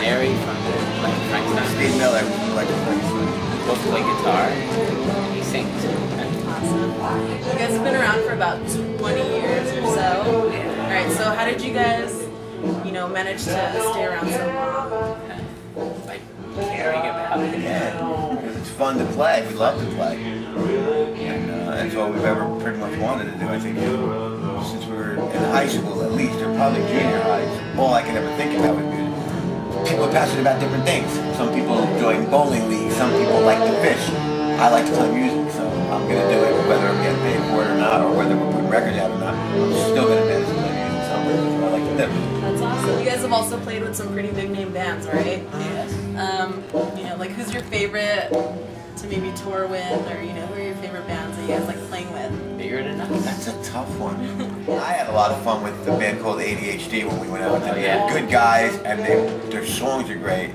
Canary from the Electric Frankenstein. Steve Miller from Electric Frankenstein. Both play guitar. He sings. Awesome. You guys have been around for about 20 years or so. Alright, so how did you guys, manage to stay around so long? Like caring about it. Yeah, because it's fun to play. We love to play. And that's all we've ever pretty much wanted to do, I think. Since we were in high school, at least, or probably junior high, all I could ever think about was music. People are passionate about different things. Some people join bowling leagues, some people like to fish. I like to play music, so I'm going to do it whether I'm getting paid for it or not, or whether we're putting records out or not. I'm still going to manage to play music, so that's what I like to do. That's awesome. You guys have also played with some pretty big name bands, right? Yes. Like who's your favorite to maybe tour with, or who are your favorite bands that you guys like playing with? Bigger than us. That's a tough one. I had a lot of fun with the band called ADHD when we went out. Oh, They yeah? were good guys, and their songs are great.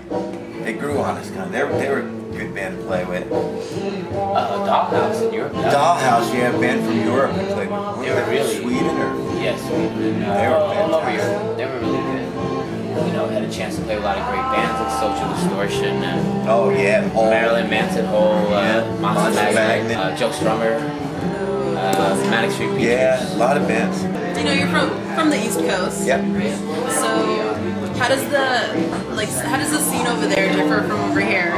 They grew on us, kind of. They were a good band to play with. Dollhouse in Europe. Dollhouse, yeah, a band from Europe we played with. They were really Sweden or yes, Sweden. They were all over fantastic. Europe. They were really good. Had a chance to play a lot of great bands like Social Distortion and oh yeah, Marilyn Manson, Hole, Yeah. Monster Magnet, Magnet. Joe Strummer, Manic Street Preachers. Yeah, a lot of bands. You're from the East Coast. Yep. Right? So how does the scene over there differ from over here?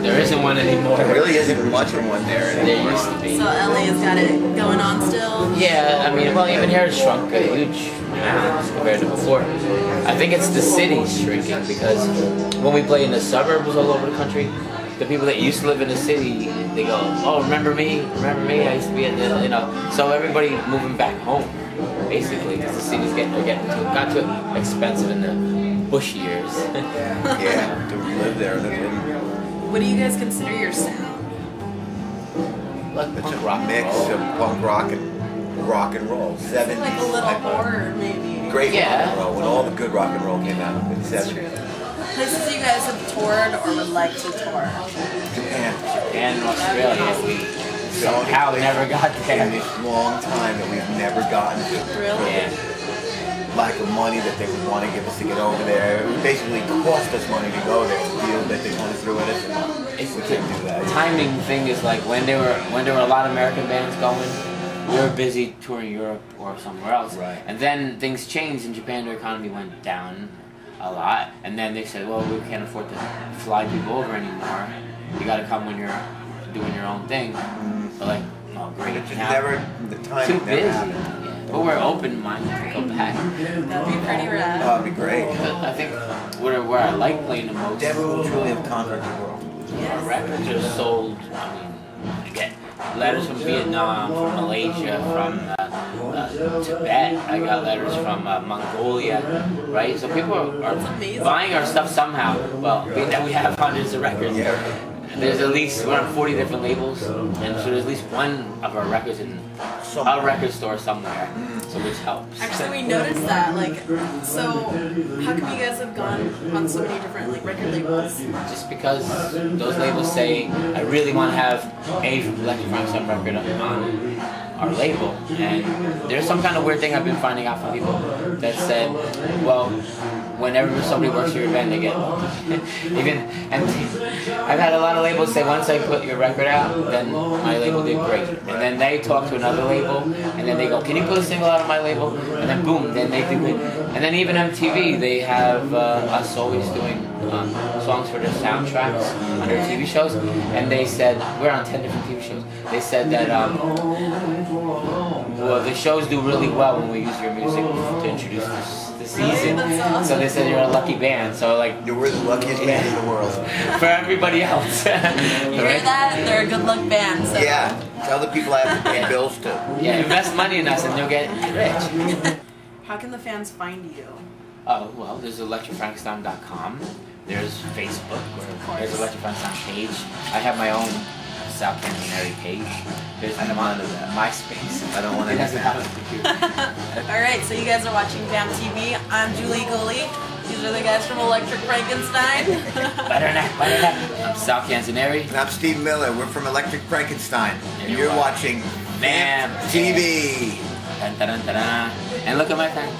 There isn't one anymore. There really isn't much of one there There anymore. used to be. So LA has got it going on still? Yeah, even here it's shrunk a huge amount compared to before. I think it's the city's shrinking because when we play in the suburbs all over the country, the people that used to live in the city, they go, oh, remember me? Remember me? I used to be in the, So everybody moving back home, basically, because the city's got too expensive in the bush years. Yeah, to live there. What do you guys consider your sound? Like It's punk a rock mix roll. of punk rock and roll. 70s. Like a little horror, maybe. Great Yeah. rock and roll. When all the good rock and roll came out in the That's 70s. true. Places you guys have toured or would like to tour? Japan. And Australia, we somehow never got In there. this long time that we've never gotten to. Really? Yeah. Lack of money that they would want to give us to get over there. It would basically cost us money to go there. The deal that they kind of threw at us, and we couldn't do that. Timing thing is like when there were a lot of American bands going, we were busy touring Europe or somewhere else. Right. And then things changed in Japan. The economy went down a lot, and then they said, well, we can't afford to fly people over anymore. You got to come when you're doing your own thing. So like, oh great, It's just now never the time. too it never busy. happened. Yeah. But we're open-minded to go back. That'd be pretty rad. Oh, it'd be great. But I think where I like playing the most. Denver will truly have conquered the world. Our records are sold. I get letters from Vietnam, from Malaysia, from Tibet. I got letters from Mongolia, right? So people are buying our stuff somehow. Well, being that we have hundreds of records, there's at least, we're on 40 different labels, and so there's at least one of our records in a record store somewhere, so which helps. Actually, we noticed that. So how come you guys have gone on so many different record labels? Just because those labels say, I really want to have a Electric Frankenstein record on our label, and there's some kind of weird thing I've been finding out from people that said, well, whenever somebody works for your band, they get and I've had a lot of labels say once I put your record out, then my label did great, and then they talk to another label, and then they go, can you put a single out of my label? And then boom, then they do it. And then even MTV, they have us always doing songs for their soundtracks on their TV shows, and they said, we're on 10 different TV shows, they said that well, the shows do really well when we use your music to introduce the season. So they said you're a lucky band. So like We're the luckiest band in the world. for everybody else. You hear that? They're a good luck band. So. Yeah. Tell the people I have to pay bills to. Yeah, invest money in us and you'll get rich. How can the fans find you? Oh well, there's electricfrankenstein.com. There's Facebook. There's Electric Frankenstein page. I have my own South Canary page. There's I don't want to do that. MySpace. I don't want to It do doesn't have a that. computer. Alright, so you guys are watching Vamped TV. I'm Ghoulie. These are the guys from Electric Frankenstein. I'm South Canary. And I'm Steve Miller. We're from Electric Frankenstein. And you're watching Vamped TV. Dun, dun, dun, dun, dun. And look at my friend.